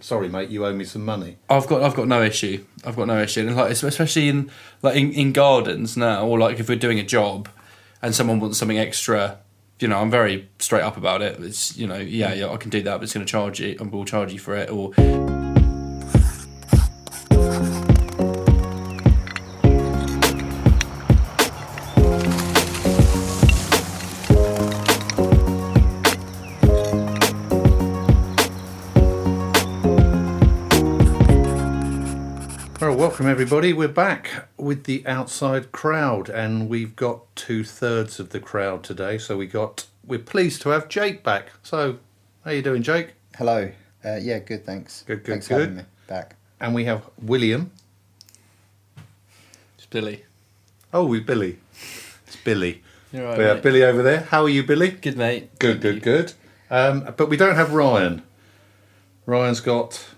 Sorry, mate, you owe me some money. I've got no issue. And like especially in gardens now, or like if we're doing a job and someone wants something extra, I'm very straight up about it. It's I can do that, but it's going to charge you, and we'll charge you for it. Or welcome everybody. We're back with the outside crowd, and we've got 2/3 of the crowd today. So we're pleased to have Jake back. So, how you doing, Jake? Hello. Yeah, good. Thanks. Thanks for having me back. And we have William. it's Billy. Oh, with Billy. It's Billy. You're right, We have mate. Billy over there. How are you, Billy? Good, mate. Good. But we don't have Ryan. Ryan's got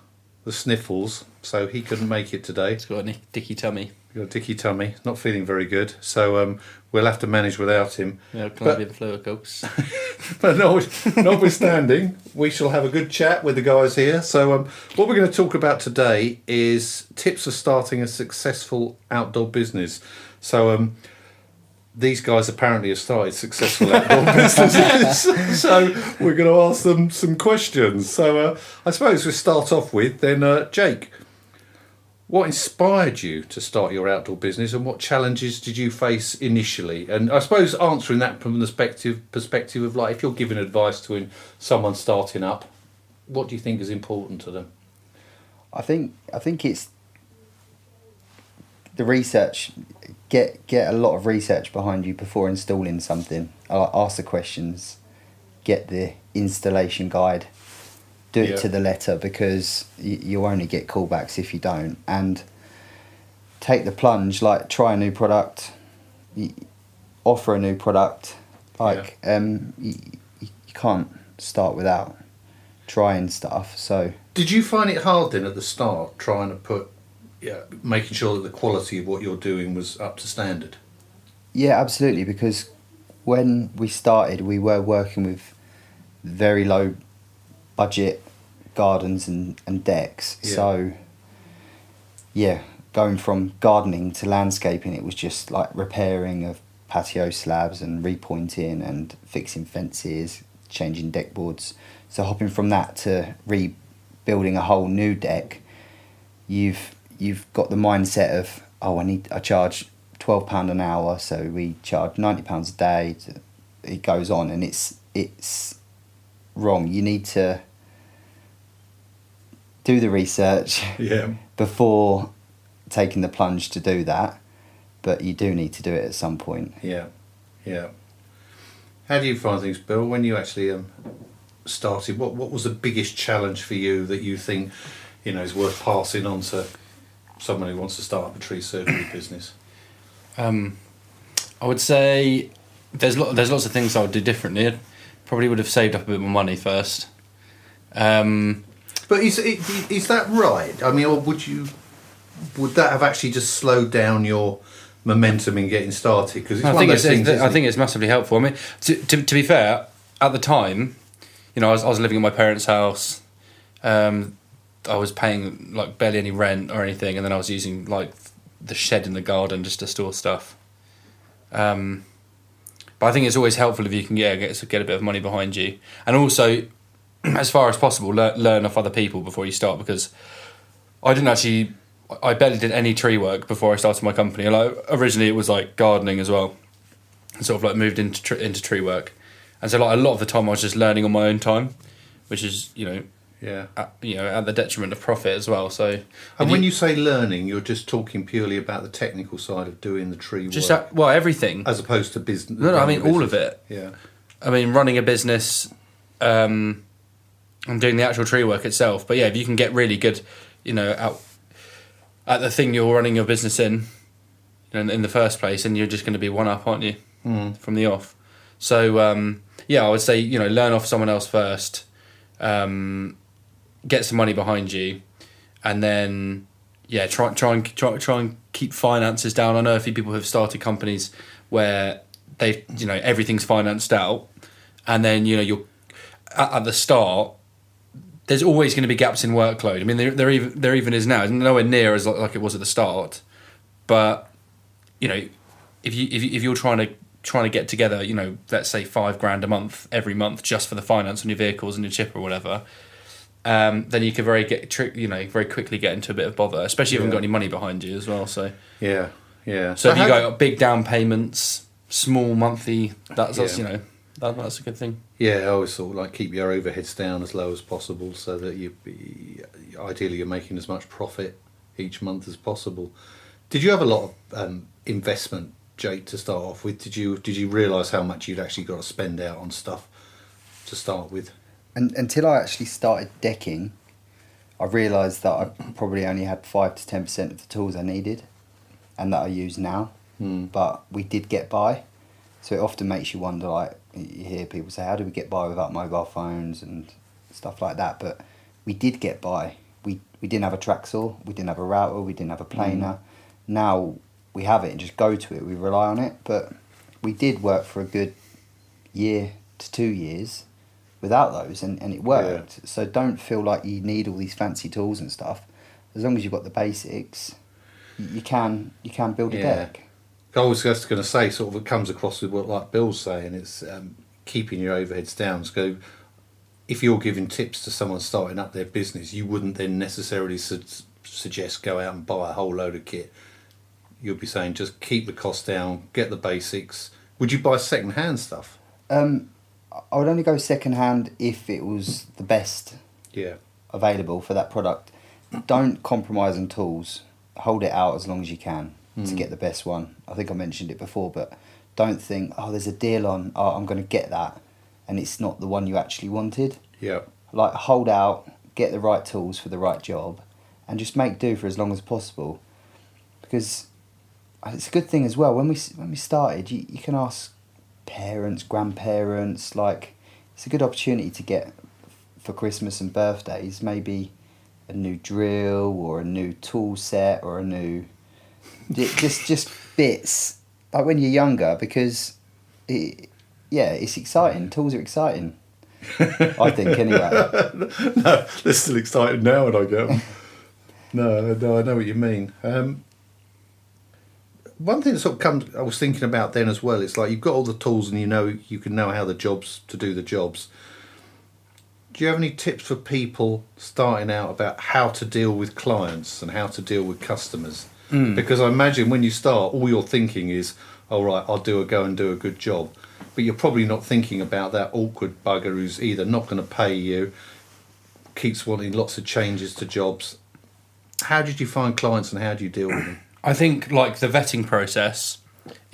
the sniffles, so he couldn't make it today. He's got a dicky tummy. Got a dicky tummy, not feeling very good, so we'll have to manage without him. Yeah, can I be the fluid coats? But notwithstanding, we shall have a good chat with the guys here. So what we're going to talk about today is tips for starting a successful outdoor business. So these guys apparently have started successful outdoor businesses, so we're going to ask them some questions. So I suppose we'll start off with then Jake. What inspired you to start your outdoor business, and what challenges did you face initially? And I suppose answering that from the perspective of like, if you're giving advice to someone starting up, what do you think is important to them? I think it's the research. Get a lot of research behind you before installing something. Ask the questions. Get the installation guide. Do it to the letter, because you'll only get callbacks if you don't. And take the plunge, like try a new product, offer a new product. Like you can't start without trying stuff. So did you find it hard then at the start, trying to making sure that the quality of what you're doing was up to standard? Yeah, absolutely. Because when we started, we were working with very low budget gardens and decks. So going from gardening to landscaping, it was just like repairing of patio slabs and repointing and fixing fences, changing deck boards. So hopping from that to rebuilding a whole new deck, you've got the mindset of, I charge £12 an hour, so we charge £90 a day. It goes on, and it's wrong. You need to do the research before taking the plunge to do that, but you do need to do it at some point. Yeah. How do you find things, Bill, when you actually started? What was the biggest challenge for you that you think is worth passing on to someone who wants to start up a tree surgery business? I would say there's lots of things I would do differently. I probably would have saved up a bit more money first. But is that right? I mean, or would that have actually just slowed down your momentum in getting started? Because I think it's massively helpful. I mean, to be fair, at the time, I was living in my parents' house. I was paying like barely any rent or anything, and then I was using like the shed in the garden just to store stuff. But I think it's always helpful if you can get a bit of money behind you, and also, as far as possible, learn off other people before you start. Because I barely did any tree work before I started my company. Like originally, it was like gardening as well, and sort of like moved into tree work, and so like a lot of the time I was just learning on my own time, which is at the detriment of profit as well. So, and when you say learning, you're just talking purely about the technical side of doing the tree work, everything, as opposed to business. No, I mean all of it. Yeah, I mean running a business, and doing the actual tree work itself. But yeah, if you can get really good, at the thing you're running your business in the first place, and you're just going to be one up, aren't you, from the off? So I would say learn off someone else first. Get some money behind you, and then try and keep finances down. I know a few people have started companies where they everything's financed out, and then you're at the start there's always going to be gaps in workload. I mean, there even is now. It's nowhere near as like it was at the start, but you know, if you're trying to get together, you know, let's say $5,000 a month every month just for the finance on your vehicles and your chip or whatever, then you could very quickly get into a bit of bother, especially if you haven't got any money behind you as well. So yeah. So if you got big down payments, small monthly, that's you know, that's a good thing. Yeah, I always thought like keep your overheads down as low as possible, so that ideally you're making as much profit each month as possible. Did you have a lot of investment, Jake, to start off with? Did you realise how much you'd actually got to spend out on stuff to start with? And until I actually started decking, I realised that I probably only had 5 to 10% of the tools I needed, and that I use now. But we did get by, so it often makes you wonder. Like you hear people say, "How do we get by without mobile phones and stuff like that?" But we did get by. We didn't have a track saw, we didn't have a router, we didn't have a planer. Now we have it and just go to it. We rely on it, but we did work for a good year to 2 years without those, and it worked. Yeah. So don't feel like you need all these fancy tools and stuff. As long as you've got the basics, you can build a deck. I was just going to say, sort of, it comes across with what like Bill's saying. It's keeping your overheads down. So if you're giving tips to someone starting up their business, you wouldn't then necessarily suggest go out and buy a whole load of kit. You'll be saying just keep the cost down, get the basics. Would you buy second-hand stuff? I would only go second-hand if it was the best available for that product. Don't compromise on tools. Hold it out as long as you can to get the best one. I think I mentioned it before, but don't think, there's a deal on, I'm going to get that, and it's not the one you actually wanted. Yeah. Like, hold out, get the right tools for the right job, and just make do for as long as possible. Because it's a good thing as well. When we started, you can ask parents, grandparents, like, it's a good opportunity to get, for Christmas and birthdays, maybe a new drill or a new tool set or a new... just bits, like when you're younger, because it's exciting. Tools are exciting, I think, anyway. No, they're still exciting now when I get them. No, I know what you mean. One thing that sort of I was thinking about then as well, it's like you've got all the tools and you can know how to do the jobs. Do you have any tips for people starting out about how to deal with clients and how to deal with customers? Because I imagine when you start, all you're thinking is, all right, I'll go and do a good job. But you're probably not thinking about that awkward bugger who's either not going to pay you, keeps wanting lots of changes to jobs. How did you find clients and how do you deal with them? I think like the vetting process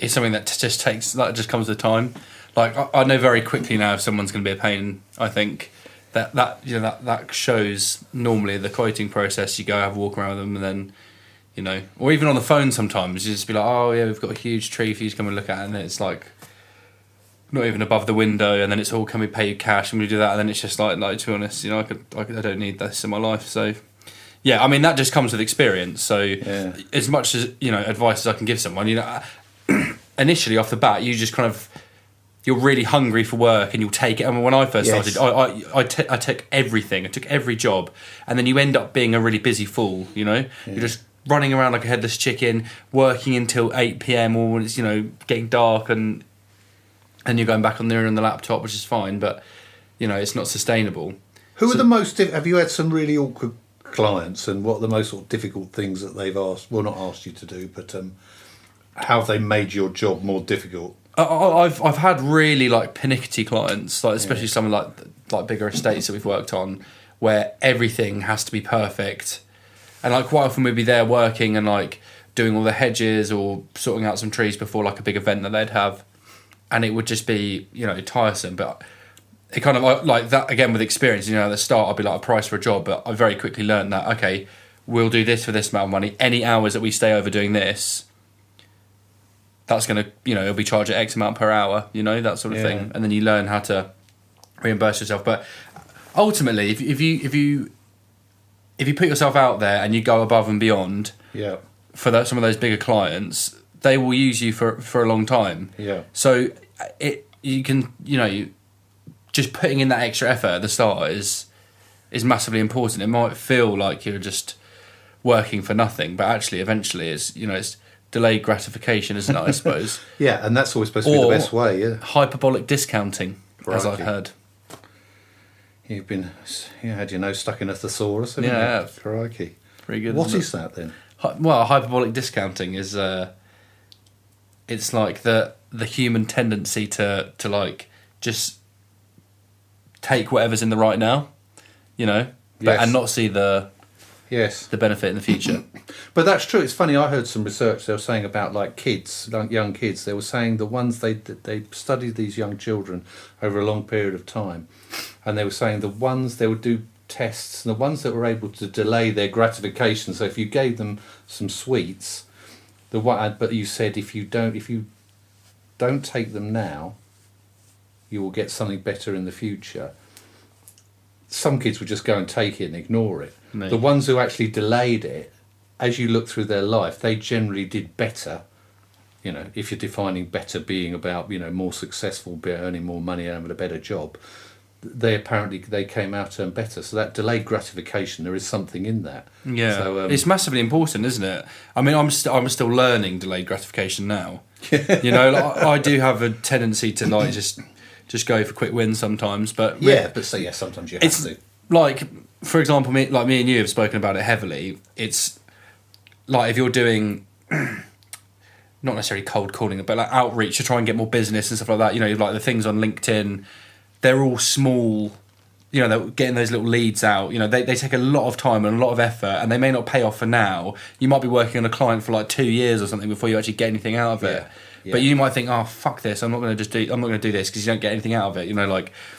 is something that just comes with time. Like I know very quickly now if someone's going to be a pain. I think that shows normally the quoting process. You go have a walk around with them and then, you know, or even on the phone sometimes you just be like, oh yeah, we've got a huge tree for you to come and look at, and it's like not even above the window, and then it's all, can we pay you cash, and we do that, and then it's just like to be honest, you know, I don't need this in my life. So yeah, I mean that just comes with experience. So as much as, you know, advice as I can give someone, you know, initially off the bat you just kind of, you're really hungry for work and you'll take it. I mean, when I first started, I took everything, I took every job, and then you end up being a really busy fool, you know. You're just running around like a headless chicken, working until 8 p.m. or when it's, you know, getting dark, and you're going back on there on the laptop, which is fine, but, you know, it's not sustainable. Who are the most... have you had some really awkward clients, and what are the most sort of difficult things that they've not asked you to do, but how have they made your job more difficult? I've had really like pernickety clients, like especially some like bigger estates that we've worked on, where everything has to be perfect. And like quite often we'd be there working and like doing all the hedges or sorting out some trees before like a big event that they'd have, and it would just be, you know, tiresome. But it kind of like that again with experience. You know, at the start I'd be like a price for a job, but I very quickly learned that okay, we'll do this for this amount of money. Any hours that we stay over doing this, that's gonna, you know, it'll be charged at X amount per hour. You know, that sort of thing, and then you learn how to reimburse yourself. But ultimately, if you put yourself out there and you go above and beyond, for some of those bigger clients, they will use you for a long time. Yeah. So you can, you know, just putting in that extra effort at the start is is massively important. It might feel like you're just working for nothing, but actually, eventually, it's delayed gratification, isn't it? I suppose. Yeah, and that's always supposed to be the best way. Yeah, hyperbolic discounting, as I've Crikey. heard. You had your nose stuck in a thesaurus, haven't Yeah, you? Crikey. Pretty good. What isn't is that then? it? Well, hyperbolic discounting is it's like the human tendency to like just take whatever's in the right now, but Yes. and not see the Yes. benefit in the future. But that's true. It's funny. I heard some research. They were saying about like kids, like young kids. They were saying the ones they studied these young children over a long period of time, and they were saying the ones they would do tests, and the ones that were able to delay their gratification. So if you gave them some sweets, but you said if you don't take them now, you will get something better in the future. Some kids would just go and take it and ignore it. Mate. The ones who actually delayed it, as you look through their life, they generally did better. If you're defining better being about, more successful, earning more money, having a better job, they came out and better. So that delayed gratification, there is something in that. Yeah, So, it's massively important, isn't it? I mean, I'm still learning delayed gratification now. I do have a tendency to like just go for quick wins sometimes, but sometimes you have it's to. like, for example, me and you have spoken about it heavily. It's like if you're doing not necessarily cold calling, but like outreach to try and get more business and stuff like that. Like the things on LinkedIn, they're all small. They're getting those little leads out. They take a lot of time and a lot of effort, and they may not pay off for now. You might be working on a client for like 2 years or something before you actually get anything out of it. Yeah. But you might think, oh fuck this, I'm not going to do this because you don't get anything out of it.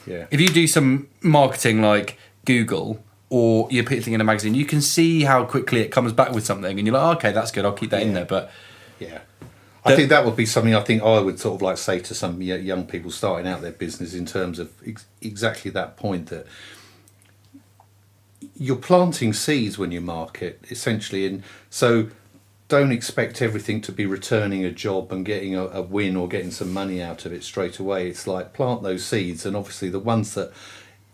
Yeah. If you do some marketing like Google or you put a thing in a magazine, you can see how quickly it comes back with something, and you're like, oh, okay, that's good, I'll keep that in there. But Yeah. I think that would be something I think I would sort of like say to some young people starting out their business in terms of exactly that point, that you're planting seeds when you market, essentially. And so don't expect everything to be returning a job and getting a win or getting some money out of it straight away. It's like plant those seeds, and obviously the ones that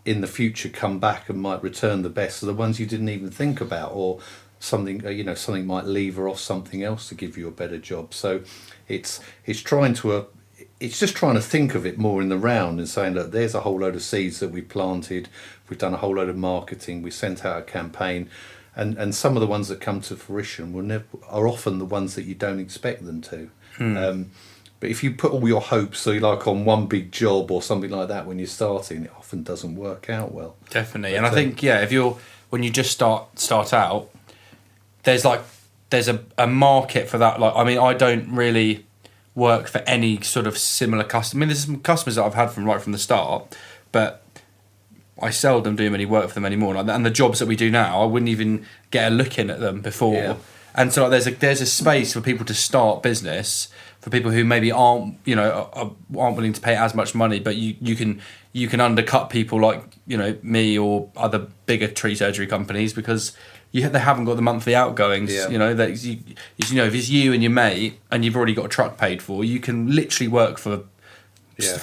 in the future come back and might return the best are the ones you didn't even think about, or something might lever off something else to give you a better job. So it's just trying to think of it more in the round and saying, look, there's a whole load of seeds that we planted, we've done a whole load of marketing, we sent out a campaign, and some of the ones that come to fruition are often the ones that you don't expect them to. But if you put all your hopes, so like on one big job or something like that when you're starting, it often doesn't work out well. definitely, But, and I think when you just start out, there's a market for that. Like, I mean, I don't really work for any sort of similar customer. I mean, there's some customers that I've had from right from the start, but I seldom do any work for them anymore. And the jobs that we do now, I wouldn't even get a look in at them before. Yeah. And so there's a space for people to start business, for people who maybe aren't willing to pay as much money, but you can undercut people like me or other bigger tree surgery companies because they haven't got the monthly outgoings. Yeah. If it's you and your mate and you've already got a truck paid for, you can literally work for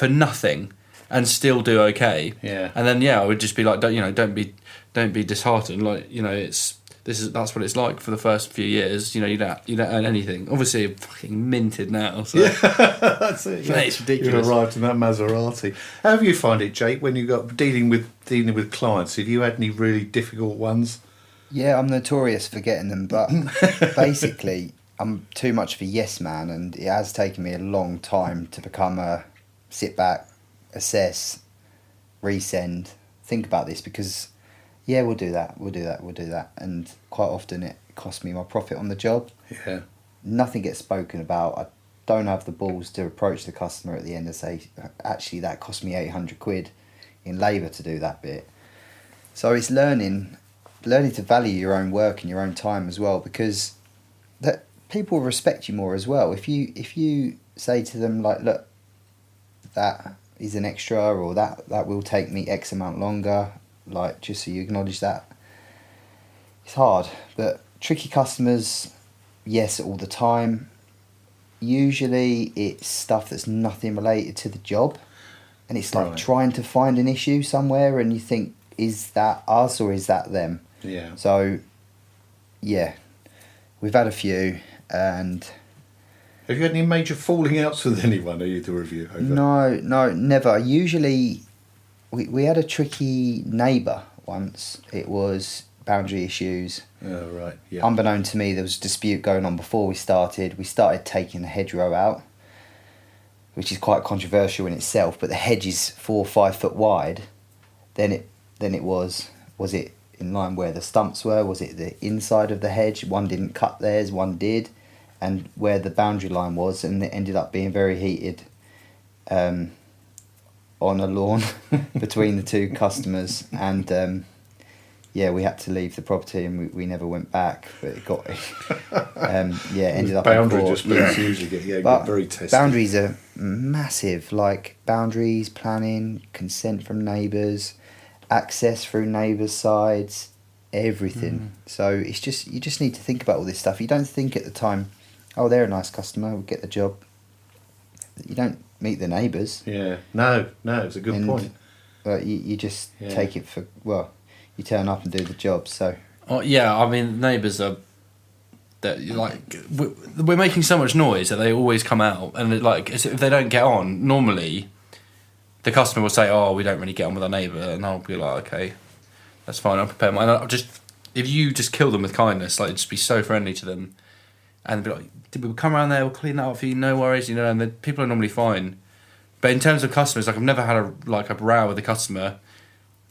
nothing and still do okay. Yeah. And then I would just be like, don't be disheartened. Like that's what it's like for the first few years. You don't earn anything. Obviously, I'm fucking minted now. So. Yeah, that's it. Mate, it's ridiculous. You've arrived in that Maserati. How have you find it, Jake, when you got dealing with clients? Have you had any really difficult ones? Yeah, I'm notorious for getting them, but basically, I'm too much of a yes man, and it has taken me a long time to become a sit back, assess, resend, think about this, because we'll do that, and quite often it costs me my profit on the job. Yeah. Nothing gets spoken about. I don't have the balls to approach the customer at the end and say, actually, that cost me 800 quid in labour to do that bit. So it's learning to value your own work and your own time as well, because that people respect you more as well. If you say to them like, look, that is an extra, or that will take me X amount longer, like just so you acknowledge that. It's hard, but tricky customers, yes, all the time. Usually it's stuff that's nothing related to the job, and it's like trying to find an issue somewhere, and you think, is that us or is that them? Yeah. So, yeah, we've had a few, and Have you had any major falling outs with anyone, either of you? Over? no, never. Usually, we had a tricky neighbour once. It was boundary issues. Oh, right, yeah. Unbeknown to me, there was a dispute going on before we started. We started taking the hedgerow out, which is quite controversial in itself, but the hedge is 4 or 5 foot wide. Then it was it in line where the stumps were? Was it the inside of the hedge? One didn't cut theirs, one did. And where the boundary line was, and it ended up being very heated on a lawn between the two customers. And yeah, we had to leave the property, and we never went back. But it got ended up boundary in court. disputes usually get very testy. Boundaries are massive, like boundaries, planning, consent from neighbours, access through neighbours' sides, everything. So it's just, you just need to think about all this stuff. You don't think at the time, oh, they're a nice customer, we'll get the job. You don't meet the neighbours. Yeah, no, it's a good point. But you just take it for, well, you turn up and do the job. So yeah, I mean, neighbours are that like we're making so much noise that they always come out, and like if they don't get on, normally the customer will say, "Oh, we don't really get on with our neighbour," and I'll be like, "Okay, that's fine. I'll prepare mine." I'll just, if you just kill them with kindness, like just be so friendly to them, and be like, "We'll come around there, we'll clean that up for you, no worries," you know. And the people are normally fine. But in terms of customers, like I've never had a row with a customer.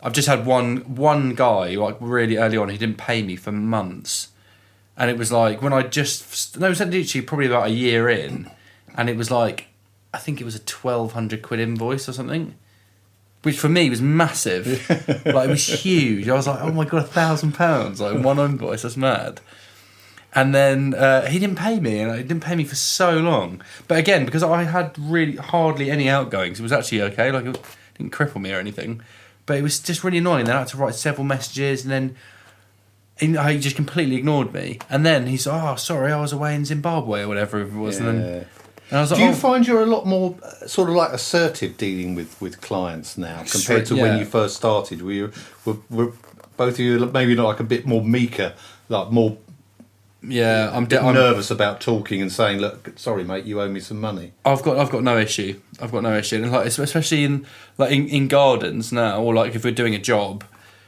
I've just had one guy, like really early on, he didn't pay me for months. And it was like, when it was literally probably about a year in, and it was like, I think it was a 1,200 quid invoice or something, which for me was massive. Like, it was huge. I was like, oh my God, £1,000, like one invoice, that's mad. And then he didn't pay me, and he didn't pay me for so long. But again, because I had really hardly any outgoings, it was actually okay, like it didn't cripple me or anything. But it was just really annoying. Then I had to write several messages, and then he just completely ignored me. And then he's like, "Oh, sorry, I was away in Zimbabwe or whatever it was." Yeah. And I was like, do you find you're a lot more sort of like assertive dealing with clients now compared to when you first started? Were both of you maybe not like a bit more meeker, like more? Yeah, I'm nervous about talking and saying, "Look, sorry, mate, you owe me some money." I've got no issue. And like, especially in gardens now, or like if we're doing a job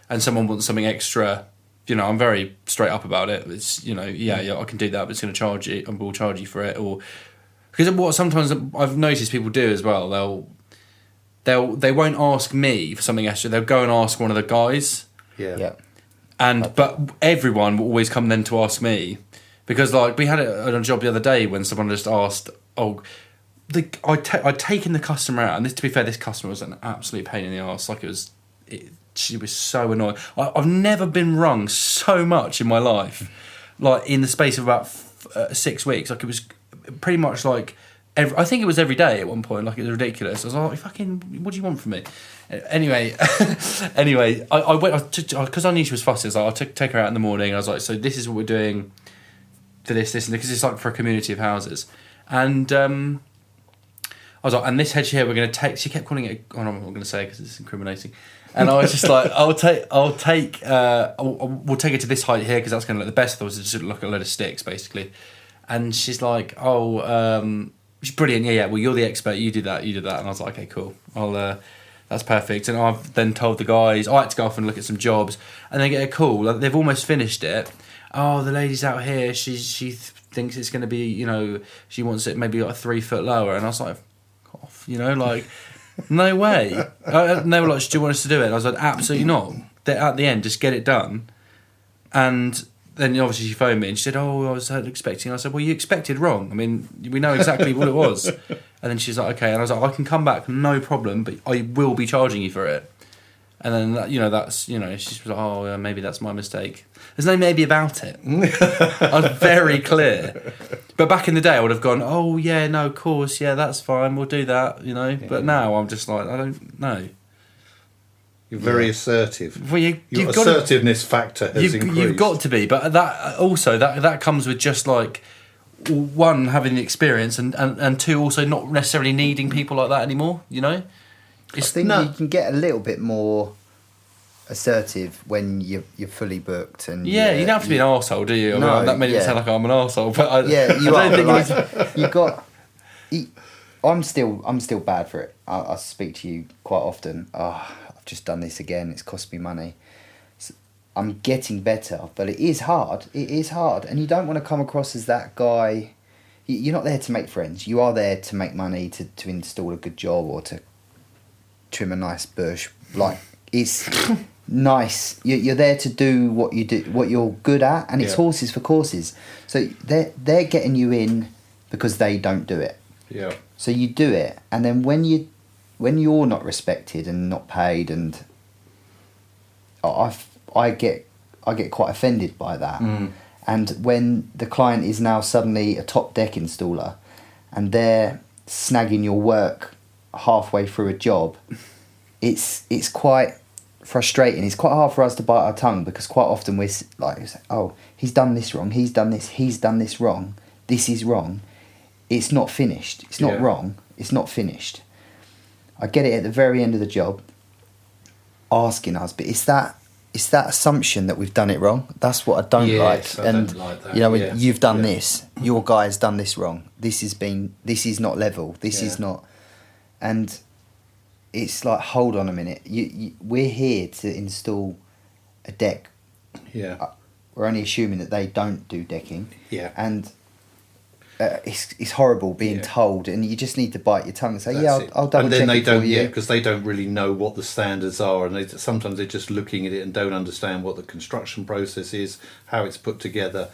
and someone wants something extra, you know, I'm very straight up about it. It's, you know, yeah, I can do that, but it's going to charge you, and we'll charge you for it. Or because what sometimes I've noticed people do as well, they won't ask me for something extra. They'll go and ask one of the guys. yeah. But everyone will always come then to ask me, because like we had it on a job the other day when someone just asked, I'd taken the customer out, and to be fair, this customer was an absolute pain in the arse. Like she was so annoying. I've never been rung so much in my life, like in the space of about 6 weeks. Like it was pretty much like I think it was every day at one point. Like it was ridiculous. I was like, "Fucking, what do you want from me?" Anyway, I went because I knew she was fussy. I was like, I'll take her out in the morning. I was like, "So this is what we're doing for this, and because it's like for a community of houses." And I was like, "And this hedge here, we're going to take." She kept calling it. Oh, no, I'm not going to say because it's incriminating. And I was just like, we'll take it to this height here because that's going to look the best. I was just look at a load of sticks basically. And she's like, she's brilliant. Yeah. Well, you're the expert. You do that. And I was like, okay, cool. That's perfect. And I've then told the guys, I had to go off and look at some jobs, and they get a call. Like, they've almost finished it. Oh, the lady's out here. She thinks it's going to be, you know, she wants it maybe like 3 foot lower. And I was like, off, you know, like, no way. And they were like, do you want us to do it? And I was like, absolutely not. At the end, just get it done. And then obviously she phoned me and she said, "Oh, I was expecting." I said, "Well, you expected wrong. I mean, we know exactly what it was." And then she's like, "Okay." And I was like, "I can come back, no problem, but I will be charging you for it." And then, you know, that's, you know, she's like, "Oh, maybe that's my mistake." There's no maybe about it. I was very clear. But back in the day, I would have gone, "Oh, yeah, no, of course, yeah, that's fine, we'll do that," you know. Yeah. But now I'm just like, I don't know. You're very assertive. Well, your assertiveness factor has increased. You've got to be, but that comes with just like, one, having the experience, and two, also not necessarily needing people like that anymore. You know, I think you can get a little bit more assertive when you're fully booked and Yeah, you don't have to be an arsehole, do you? I No, mean, that made it yeah. sound like I'm an arsehole, but yeah, you I are. don't But think like, you got. I'm still bad for it. I speak to you quite often. Oh, I've just done this again. It's cost me money. I'm getting better, but it is hard. It is hard, and you don't want to come across as that guy. You're not there to make friends. You are there to make money, to install a good job, or to trim a nice bush. Like, it's nice. You're there to do what you do, what you're good at, and it's Yeah. horses for courses. So they're getting you in because they don't do it. Yeah. So you do it, and then when you're not respected and not paid, and I get quite offended by that. And when the client is now suddenly a top deck installer, and they're snagging your work halfway through a job, it's quite frustrating. It's quite hard for us to bite our tongue, because quite often we're like, oh, he's done this wrong, he's done this wrong, this is wrong. It's not finished. It's not wrong. It's not finished. I get it at the very end of the job, asking us, but it's that assumption that we've done it wrong. That's what I don't Yes, like. I And don't like that. you know, Yeah. you've done Yeah. this. Your guy's done this wrong. This is not level. This is Yeah. not. And it's like, hold on a minute. We're here to install a deck. Yeah. We're only assuming that they don't do decking. Yeah. And it's horrible being Yeah. told, and you just need to bite your tongue and say, That's yeah, it. I'll double and then check they it for don't, you. yeah, because they don't really know what the standards are, and sometimes they're just looking at it and don't understand what the construction process is, how it's put together.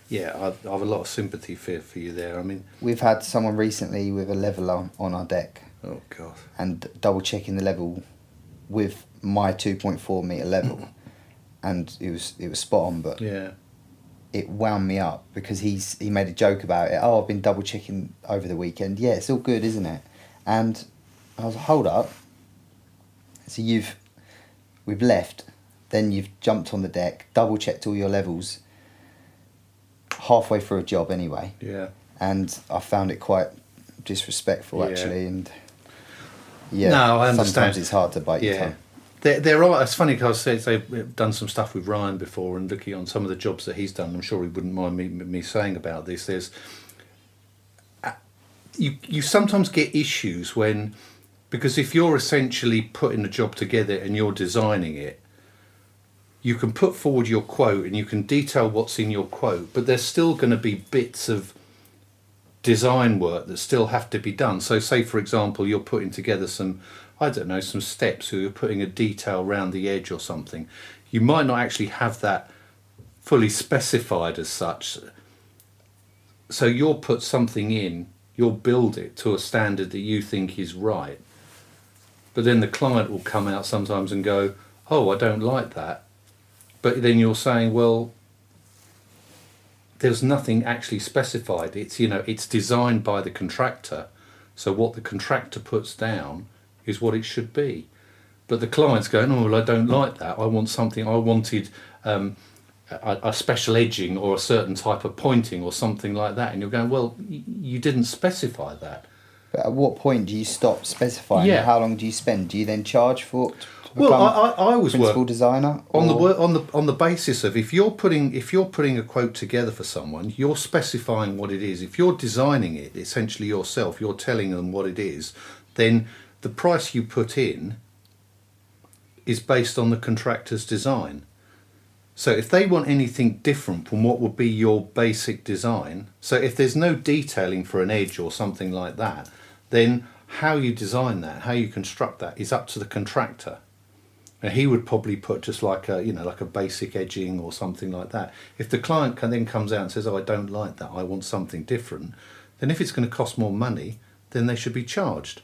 Yeah, I have a lot of sympathy for you there. I mean, We've had someone recently with a level on our deck, oh god, and double checking the level with my 2.4 metre level, and it was spot on, but yeah, it wound me up because he made a joke about it. Oh, I've been double checking over the weekend. Yeah, it's all good, isn't it? And I was like, hold up. So we've left, then you've jumped on the deck, double checked all your levels halfway through a job anyway. yeah. And I found it quite disrespectful, Yeah. actually, and yeah, No, I understand. sometimes it's hard to bite your Yeah. tongue. There are. It's funny because they've done some stuff with Ryan before, and looking on some of the jobs that he's done, I'm sure he wouldn't mind me saying about this. There's you sometimes get issues when, because if you're essentially putting a job together and you're designing it, you can put forward your quote and you can detail what's in your quote, but there's still going to be bits of design work that still have to be done. So say, for example, you're putting together some steps, or you're putting a detail around the edge or something. You might not actually have that fully specified as such. So you'll put something in, you'll build it to a standard that you think is right. But then the client will come out sometimes and go, oh, I don't like that. But then you're saying, well, there's nothing actually specified. It's designed by the contractor. So what the contractor puts down is what it should be. But the client's going, oh, well, I don't like that. I wanted a special edging or a certain type of pointing or something like that. And you're going, well, you didn't specify that. But at what point do you stop specifying? Yeah. How long do you spend? Do you then charge for to Well, become I always principal work designer on or- on the basis of if you're putting a quote together for someone, you're specifying what it is. If you're designing it essentially yourself, you're telling them what it is, then the price you put in is based on the contractor's design. So if they want anything different from what would be your basic design, so if there's no detailing for an edge or something like that, then how you design that, how you construct that is up to the contractor. Now, he would probably put just like a basic edging or something like that. If the client then comes out and says, oh, I don't like that, I want something different, then if it's going to cost more money, then they should be charged.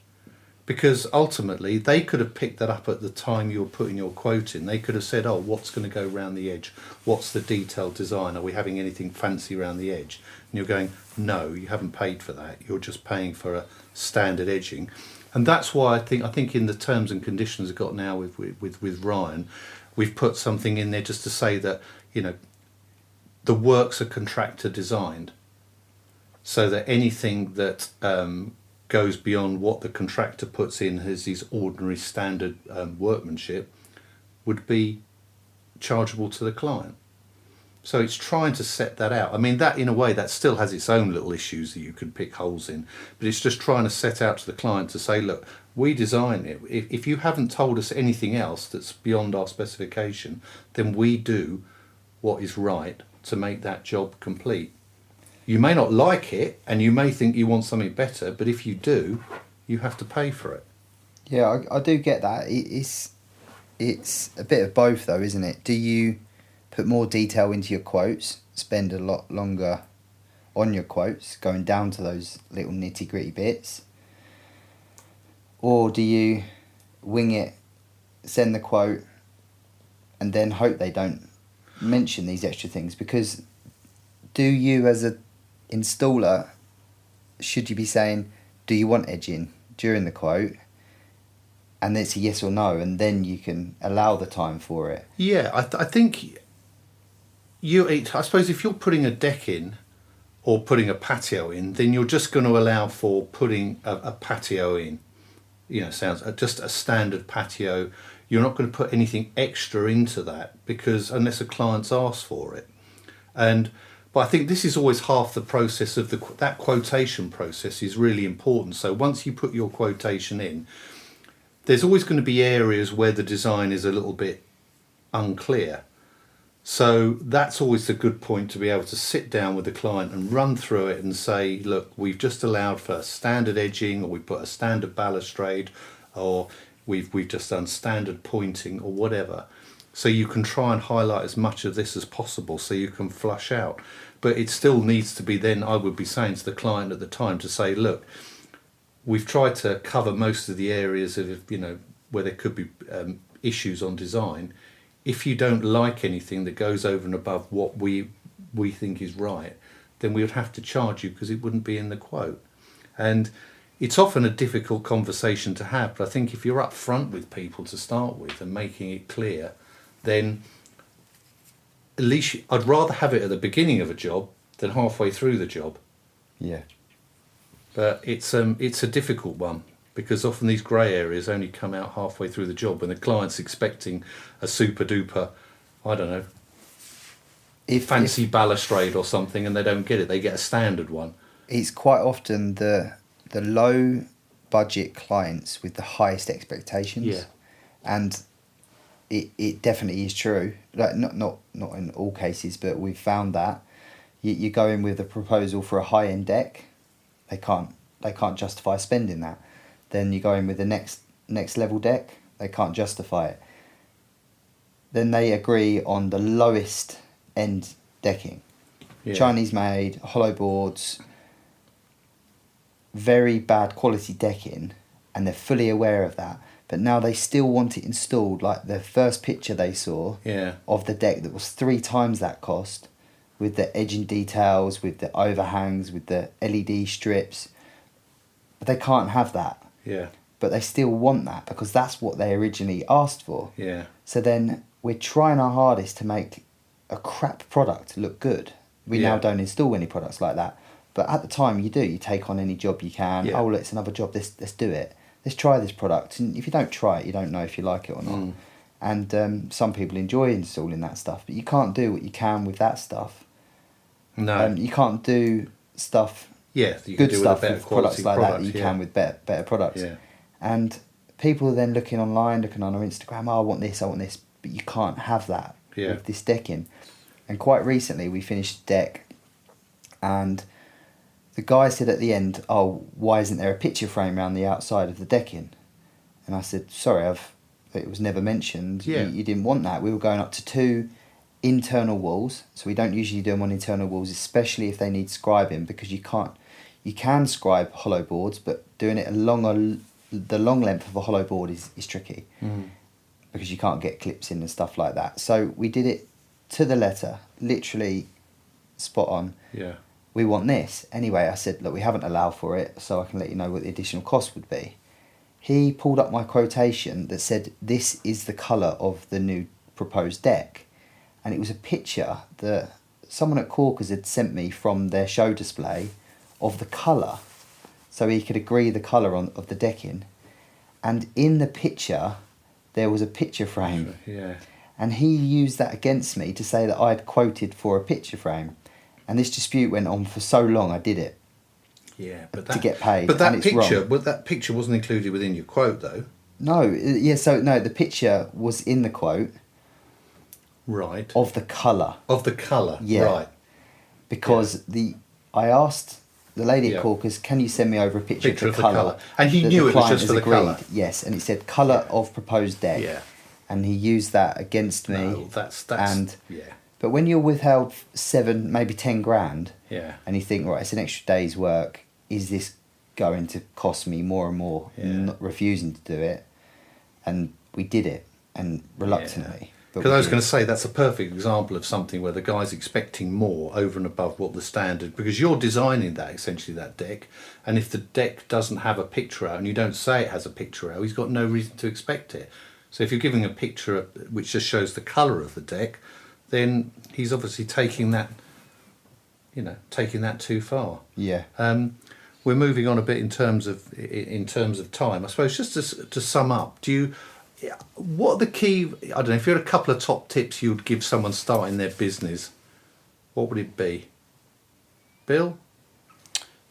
Because ultimately, they could have picked that up at the time you were putting your quote in. They could have said, oh, what's going to go around the edge? What's the detailed design? Are we having anything fancy around the edge? And you're going, no, you haven't paid for that. You're just paying for a standard edging. And that's why I think in the terms and conditions we've got now with Ryan, we've put something in there just to say that, the works are contractor designed. So that anything that goes beyond what the contractor puts in as his ordinary standard workmanship, would be chargeable to the client. So it's trying to set that out. I mean, that in a way, that still has its own little issues that you could pick holes in, but it's just trying to set out to the client to say, look, we design it. If you haven't told us anything else that's beyond our specification, then we do what is right to make that job complete. You may not like it, and you may think you want something better, but if you do, you have to pay for it. Yeah, I do get that. It's a bit of both, though, isn't it? Do you put more detail into your quotes, spend a lot longer on your quotes, going down to those little nitty-gritty bits? Or do you wing it, send the quote, and then hope they don't mention these extra things? Because do you, as a installer, should you be saying, do you want edging during the quote? And it's a yes or no, and then you can allow the time for it. Yeah, I think I suppose if you're putting a deck in or putting a patio in, then you're just going to allow for putting a patio in. Sounds just a standard patio. You're not going to put anything extra into that because unless a client's asked for it. But I think this is always half the process of that quotation process is really important. So once you put your quotation in, there's always going to be areas where the design is a little bit unclear. So that's always a good point to be able to sit down with the client and run through it and say, look, we've just allowed for standard edging, or we put a standard balustrade, or we've just done standard pointing or whatever. So you can try and highlight as much of this as possible so you can flush out. But it still needs to be then, I would be saying to the client at the time to say, look, we've tried to cover most of the areas of, where there could be issues on design. If you don't like anything that goes over and above what we think is right, then we would have to charge you because it wouldn't be in the quote. And it's often a difficult conversation to have, but I think if you're up front with people to start with and making it clear, then at least I'd rather have it at the beginning of a job than halfway through the job. Yeah. But it's a difficult one, because often these grey areas only come out halfway through the job when the client's expecting a super duper, I don't know, fancy balustrade or something, and they don't get it. They get a standard one. It's quite often the low budget clients with the highest expectations. Yeah. And it definitely is true. Like not in all cases, but we've found that you go in with a proposal for a high end deck, they can't justify spending that. Then you go in with the next level deck, they can't justify it. Then they agree on the lowest end decking. Yeah. Chinese made, hollow boards, very bad quality decking, and they're fully aware of that. But now they still want it installed, like the first picture they saw of the deck that was 3 times that cost, with the edging details, with the overhangs, with the LED strips. But they can't have that. Yeah. But they still want that because that's what they originally asked for. Yeah. So then we're trying our hardest to make a crap product look good. We now don't install any products like that. But at the time you do. You take on any job you can. Yeah. Oh, well, it's another job. Let's do it. Let's try this product. And if you don't try it, you don't know if you like it or not. Mm. And some people enjoy installing that stuff. But you can't do what you can with that stuff. No. You can't do stuff... Yeah, you good can do stuff with products like that you can with better products. Yeah. And people are then looking online, looking on our Instagram, oh, I want this, but you can't have that with this decking. And quite recently we finished a deck and the guy said at the end, oh, why isn't there a picture frame around the outside of the decking? And I said, sorry, it was never mentioned. Yeah. You didn't want that. We were going up to 2 internal walls, so we don't usually do them on internal walls, especially if they need scribing, because you can scribe hollow boards, but doing it the long length of a hollow board is tricky because you can't get clips in and stuff like that. So we did it to the letter, literally spot on. Yeah. We want this. Anyway, I said, look, we haven't allowed for it, so I can let you know what the additional cost would be. He pulled up my quotation that said, this is the colour of the new proposed deck. And it was a picture that someone at Corkers had sent me from their show display of the colour, so he could agree the colour of the decking. And in the picture, there was a picture frame. Yeah. And he used that against me to say that I'd quoted for a picture frame. And this dispute went on for so long, I did it. Yeah, but to get paid. But that and it's picture, wrong. but that picture wasn't included within your quote, though. No, yeah, so no, the picture was in the quote Right. of the colour. Of the colour. Yeah. Right. Because I asked the lady Yeah. at Corkers, can you send me over a picture of the colour? colour. And he that knew it was client just for has the colour. Yes, and it said colour of proposed deck. Yeah. And he used that against me. No, that's and yeah. But when you're withheld 7, maybe 10 grand, Yeah. and you think, right, it's an extra day's work, is this going to cost me more and more? Yeah. Not refusing to do it. And we did it, and reluctantly. but Because we I was did. going to say that's a perfect example of something where the guy's expecting more over and above what the standard, because you're designing that, essentially, that deck, and if the deck doesn't have a picture out and you don't say it has a picture out, he's got no reason to expect it. So if you're giving a picture which just shows the colour of the deck, then he's obviously taking that too far. Yeah. We're moving on a bit in terms of time. I suppose just to sum up, what are the key? I don't know. If you had a couple of top tips you would give someone starting their business, what would it be? Bill,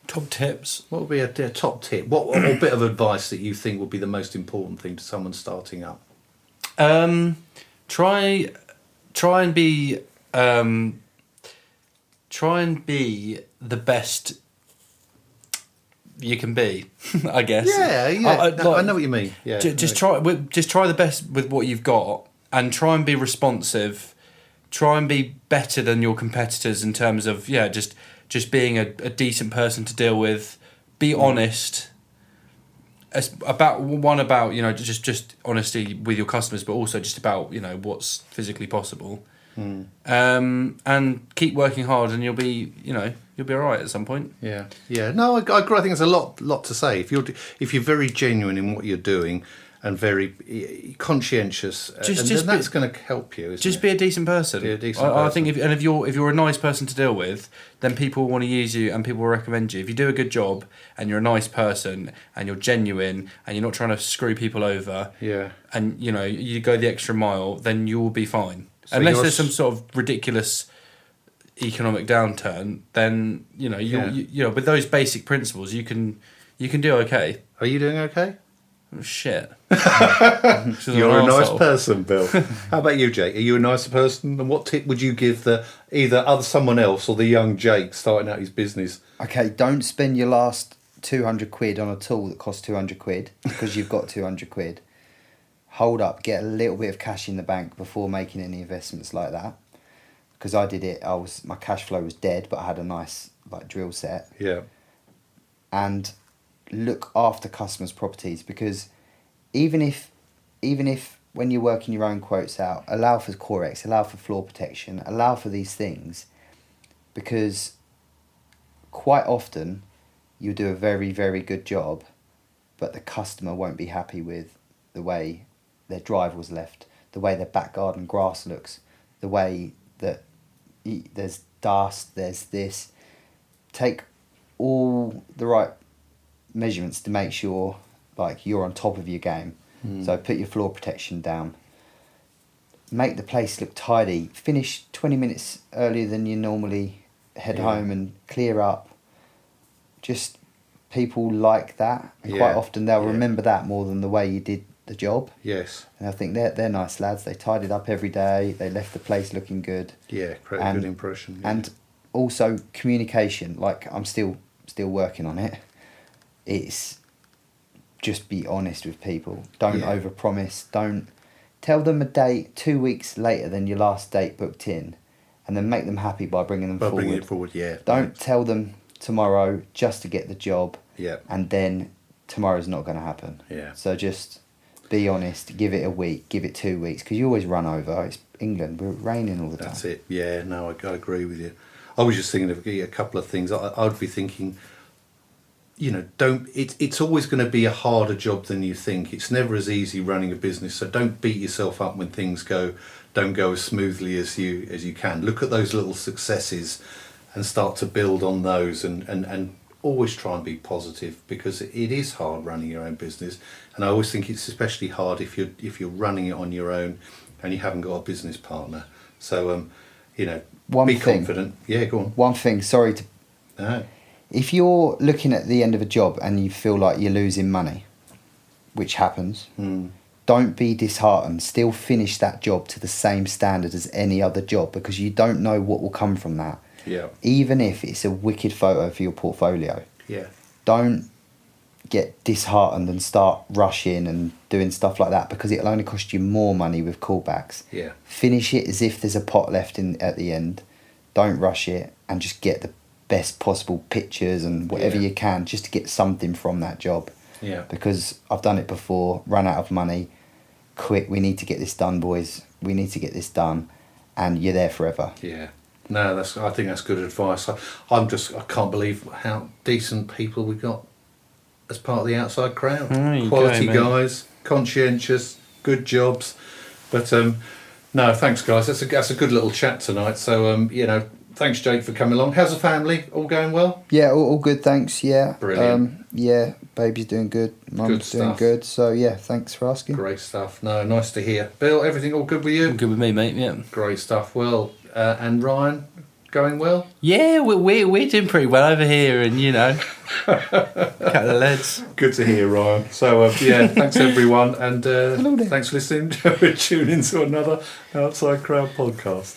Top tips. what would be a top tip? What or a bit of advice that you think would be the most important thing to someone starting up? Try and be the best you can be. I guess. Yeah. I know what you mean. Yeah, Just try the best with what you've got, and try and be responsive. Try and be better than your competitors in terms of just being a decent person to deal with. Be honest. About just honesty with your customers, but also just about what's physically possible. And keep working hard, and you'll be all right at some point. Yeah. No, I agree. I think there's a lot to say. If you're very genuine in what you're doing and very conscientious, then that's going to help you. Be a decent person. Be a decent I person. think if you're a nice person to deal with, then people will want to use you and people will recommend you. If you do a good job and you're a nice person and you're genuine and you're not trying to screw people over, Yeah. and you go the extra mile, then you will be fine. So Unless you're there's some sort of ridiculous economic downturn, then with those basic principles you can do okay. Are you doing okay? Oh, shit. You're a nice person, Bill. How about you, Jake? Are you a nice person? And what tip would you give someone else or the young Jake starting out his business? Okay, don't spend your last 200 quid on a tool that costs 200 quid because you've got 200 quid. Hold up, get a little bit of cash in the bank before making any investments like that. Because I did it, my cash flow was dead, but I had a nice drill set. Yeah. And look after customers' properties, because even if when you're working your own quotes out, allow for Corex, allow for floor protection, allow for these things, because quite often you'll do a very, very good job, but the customer won't be happy with the way their drive was left, the way their back garden grass looks, the way that there's dust, there's this. Take all the right measurements to make sure you're on top of your game. So put your floor protection down, make the place look tidy, finish 20 minutes earlier than you normally head home and clear up. Just people like that, and quite often they'll remember that more than the way you did the job. Yes. And I think they're nice lads. They tidied up every day, they left the place looking good. Yeah, create a good impression. Yeah. And also communication, I'm still working on it. It's just be honest with people. Don't overpromise. Don't tell them a date 2 weeks later than your last date booked in, and then make them happy by bringing them forward. Bringing it forward, yeah. Don't tell them tomorrow just to get the job. Yeah. And then tomorrow's not going to happen. Yeah. So just be honest. Give it a week. Give it 2 weeks, because you always run over. It's England. We're raining all the time. That's it. Yeah. No, I agree with you. I was just thinking of a couple of things. I'd be thinking, it's always going to be a harder job than you think. It's never as easy running a business. So don't beat yourself up when things don't go as smoothly as you can. Look at those little successes and start to build on those and always try and be positive, because it is hard running your own business, and I always think it's especially hard if you're running it on your own and you haven't got a business partner. So be confident. Yeah, go on. One thing, sorry to. No. If you're looking at the end of a job and you feel like you're losing money, which happens, don't be disheartened. Still finish that job to the same standard as any other job, because you don't know what will come from that. Yeah. Even if it's a wicked photo for your portfolio. Yeah. Don't get disheartened and start rushing and doing stuff like that, because it'll only cost you more money with callbacks. Yeah. Finish it as if there's a pot left in at the end. Don't rush it, and just get the best possible pictures and whatever you can, just to get something from that job. Yeah. Because I've done it before, run out of money, quick, we need to get this done, boys. We need to get this done, and you're there forever. Yeah. No, I think that's good advice. I can't believe how decent people we got as part of the outside crowd. Quality guys, conscientious, good jobs. But no, thanks guys. That's a good little chat tonight. So thanks Jake for coming along. How's the family? All going well? Yeah, all good, thanks. Yeah. Brilliant. Yeah, baby's doing good. Mum's doing good. So yeah, thanks for asking. Great stuff. No, nice to hear. Bill, everything all good with you? Good with me, mate. Yeah. Great stuff. Well, and Ryan, going well? Yeah, we're doing pretty well over here, and couple of lads. Good to hear, Ryan. So thanks everyone, and thanks for listening. Tune in to another Outside Crowd podcast.